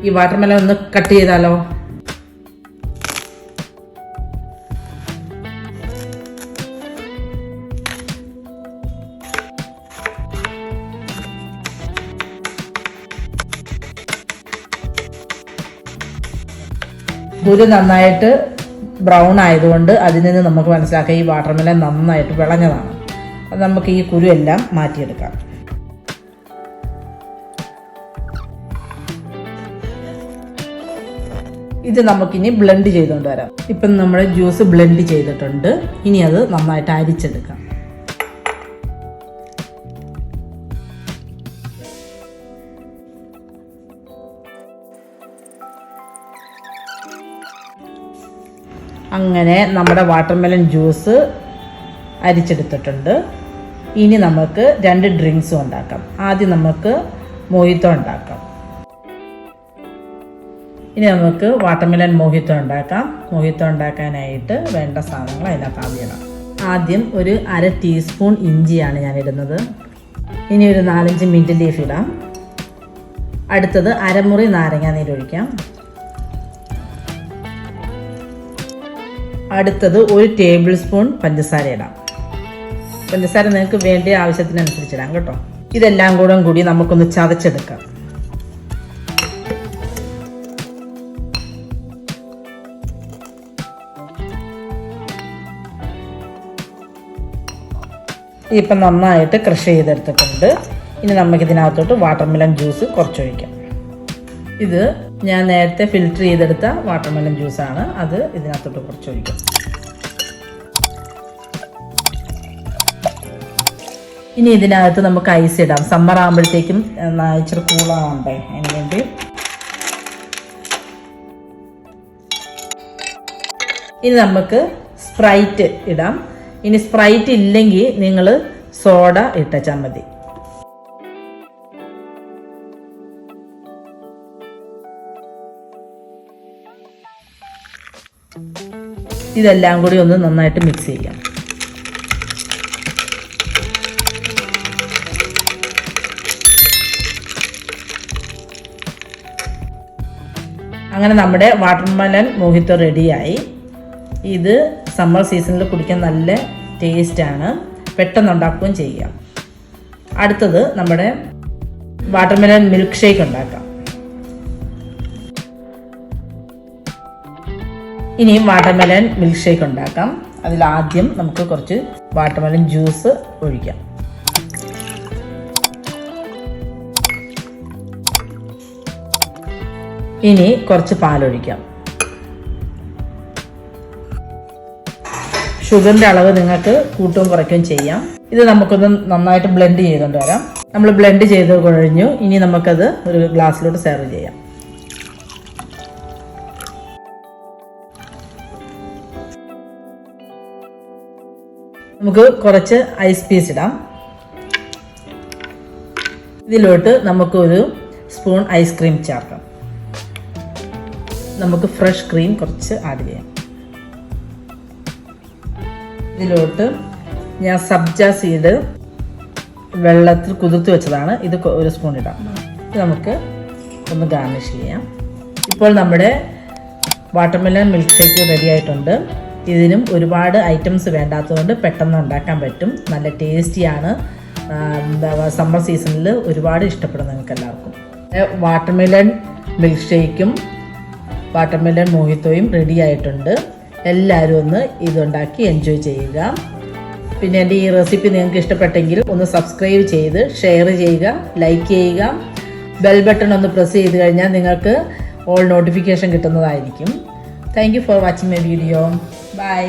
ഈ വാട്ടർമെലൺ ഒന്ന് കട്ട് ചെയ്താലോ? കുരു നന്നായിട്ട് ബ്രൗൺ ആയതുകൊണ്ട് അതിൽ നിന്ന് നമുക്ക് മനസ്സിലാക്കാം ഈ വാട്ടർമെലൺ നന്നായിട്ട് വിളഞ്ഞതാണ്. അത് നമുക്ക് ഈ കുരു എല്ലാം മാറ്റിയെടുക്കാം. ഇത് നമുക്കിനി ബ്ലെൻഡ് ചെയ്തുകൊണ്ട് വരാം. ഇപ്പം നമ്മൾ ജ്യൂസ് ബ്ലെൻഡ് ചെയ്തിട്ടുണ്ട്. ഇനി അത് നന്നായിട്ട് അരിച്ചെടുക്കാം. അങ്ങനെ നമ്മുടെ വാട്ടർമെലൺ ജ്യൂസ് അരിച്ചെടുത്തിട്ടുണ്ട്. ഇനി നമുക്ക് 2 ഡ്രിങ്ക്സും ഉണ്ടാക്കാം. ആദ്യം നമുക്ക് മൊഹിത്തോ ഉണ്ടാക്കാം. ഇനി നമുക്ക് വാട്ടർമെലൺ മൊഹിത്തോ ഉണ്ടാക്കാം. മൊഹിത്തോ ഉണ്ടാക്കാനായിട്ട് വേണ്ട സാധനങ്ങൾ അതിനകത്ത് ആദ്യം ഇടാം. ആദ്യം ഒരു 1/2 ടീസ്പൂൺ ഇഞ്ചിയാണ് ഞാൻ ഇടുന്നത്. ഇനി ഒരു 4-5 മിൻറ്റ് ലീഫ് ഇടാം. അടുത്തത് അരമുറി നാരങ്ങ നീരൊഴിക്കാം. അടുത്തത് 1 ടേബിൾ സ്പൂൺ പഞ്ചസാര ഇടാം. പഞ്ചസാര നിങ്ങൾക്ക് വേണ്ട ആവശ്യത്തിനനുസരിച്ചിടാം കേട്ടോ. ഇതെല്ലാം കൂടി നമുക്കൊന്ന് ചതച്ചെടുക്കാം. ഇപ്പം നന്നായിട്ട് ക്രഷ് ചെയ്തെടുത്തിട്ടുണ്ട്. ഇനി നമുക്കിതിനകത്തോട്ട് വാട്ടർമെലൺ ജ്യൂസ് കുറച്ചൊഴിക്കാം. ഇത് ഞാൻ നേരത്തെ ഫിൽറ്റർ ചെയ്തെടുത്ത വാട്ടർമെലൺ ജ്യൂസാണ്. അത് ഇതിനകത്തോട്ട് കുറച്ചൊഴിക്കാം. ഇനി ഇതിനകത്ത് നമുക്ക് ഐസ് ഇടാം. സമ്മർ ആകുമ്പോഴത്തേക്കും ഇച്ചിരി കൂളാവണ്ടേ, അതിന് വേണ്ടി. ഇനി നമുക്ക് സ്പ്രൈറ്റ് ഇടാം. ഇനി സ്പ്രൈറ്റ് ഇല്ലെങ്കിൽ നിങ്ങൾ സോഡ ഇട്ടാൽ മതി. ഇതെല്ലാം കൂടി ഒന്ന് നന്നായിട്ട് മിക്സ് ചെയ്യാം. അങ്ങനെ നമ്മുടെ വാട്ടർമെലൺ മൊഹിത്തോ റെഡിയായി. ഇത് സമ്മർ സീസണിൽ കുടിക്കാൻ നല്ല ടേസ്റ്റാണ്. പെട്ടെന്ന് ഉണ്ടാക്കുകയും ചെയ്യാം. അടുത്തത് നമ്മുടെ വാട്ടർമെലൺ മിൽക്ക് ഷേക്ക് ഉണ്ടാക്കാം. ഇനിയും വാട്ടർമെലൺ മിൽക്ക് ഷേക്ക് ഉണ്ടാക്കാം. അതിലാദ്യം നമുക്ക് കുറച്ച് വാട്ടർമെലൺ ജ്യൂസ് ഒഴിക്കാം. ഇനി കുറച്ച് പാലൊഴിക്കാം. ഷുഗറിൻ്റെ അളവ് നിങ്ങൾക്ക് കൂട്ടുകയും കുറയ്ക്കുകയും ചെയ്യാം. ഇത് നമുക്കൊന്ന് നന്നായിട്ട് ബ്ലെൻഡ് ചെയ്തുകൊണ്ട് വരാം. നമ്മൾ ബ്ലെൻഡ് ചെയ്ത് കഴിഞ്ഞു. ഇനി നമുക്കത് ഒരു ഗ്ലാസ്സിലോട്ട് സെർവ് ചെയ്യാം. നമുക്ക് കുറച്ച് ഐസ് പീസ് ഇടാം. ഇതിലോട്ട് നമുക്കൊരു സ്പൂൺ ഐസ്ക്രീം ചേർക്കാം. നമുക്ക് ഫ്രഷ് ക്രീം കുറച്ച് ആഡ് ചെയ്യാം. ഇതിലോട്ട് ഞാൻ സബ്ജ സീഡ് വെള്ളത്തിൽ കുതിർത്ത് വെച്ചതാണ്. ഇത് 1 സ്പൂൺ ഇടാം. ഇത് നമുക്ക് ഒന്ന് ഗാർണിഷ് ചെയ്യാം. ഇപ്പോൾ നമ്മുടെ വാട്ടർമെലൺ മിൽക്ക് ഷേക്ക് റെഡി ആയിട്ടുണ്ട്. ഇതിനും ഒരുപാട് ഐറ്റംസ് വേണ്ടാത്തതുകൊണ്ട് പെട്ടെന്ന് ഉണ്ടാക്കാൻ പറ്റും. നല്ല ടേസ്റ്റിയാണ്. സമ്മർ സീസണിൽ ഒരുപാട് ഇഷ്ടപ്പെടും നിങ്ങൾക്ക് എല്ലാവർക്കും. വാട്ടർമെലൺ മിൽക്ക് ഷേക്കും വാട്ടർമെലൺ മൊഹിത്തോയും റെഡി ആയിട്ടുണ്ട്. എല്ലാവരും ഒന്ന് ഇതുണ്ടാക്കി എൻജോയ് ചെയ്യുക. പിന്നെ എൻ്റെ ഈ റെസിപ്പി നിങ്ങൾക്ക് ഇഷ്ടപ്പെട്ടെങ്കിൽ ഒന്ന് സബ്സ്ക്രൈബ് ചെയ്ത് ഷെയർ ചെയ്യുക, ലൈക്ക് ചെയ്യുക. ബെൽ ബട്ടൺ ഒന്ന് പ്രസ് ചെയ്ത് കഴിഞ്ഞാൽ നിങ്ങൾക്ക് ഓൾ നോട്ടിഫിക്കേഷൻ കിട്ടുന്നതായിരിക്കും. Thank you for watching my video. By.